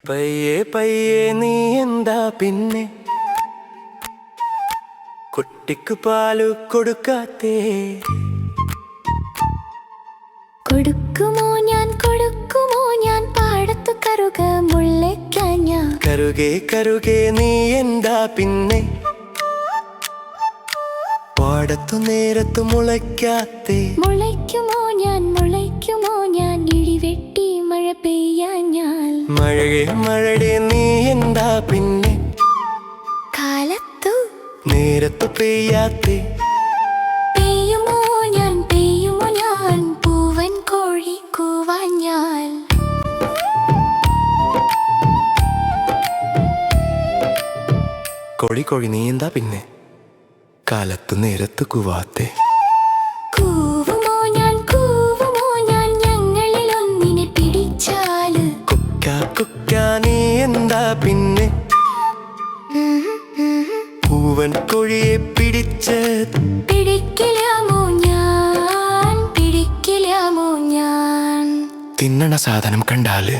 പയ്യെ പയ്യെ നീ എന്താ പിന്നെ കുട്ടിക്ക് പാല് കൊടുക്കാത്തേ? കൊടുക്കുമോ ഞാൻ പാടത്തു കറുക മുളയ്ക്കാഞ്ഞ. കറുകെ കറുകെ നീ എന്താ പിന്നെ പാടത്തു നേരത്തു മുളയ്ക്കാത്തേ? മുളയ്ക്കുമോ ഞാൻ ഇടിവെട്ടി മഴ പെയ്യാഞ്ഞാൽ. മഴയെ മഴയെ നീ എന്താ പിന്നെ കാലത്തു നേരത്തു പെയ്യാത്തേ? പെയ്യുമോ ഞാൻ പൂവൻ കോഴി കൂവാഞ്ഞാൽ. കോഴി കോഴി നീ എന്താ പിന്നെ കാലത്തു നേരത്തു കൂവാത്തേ? കൂവുമോ ഞാൻ ഞങ്ങളിൽ ഒന്നിനെ പിടിച്ചാല്. കുക്ക കുക്ക നീ എന്താ പിന്നെ പൂവൻ കോഴിയെ പിടിച്ച് പിടിക്കില്ലാമോ ഞാൻ തിന്നണ സാധനം കണ്ടാല്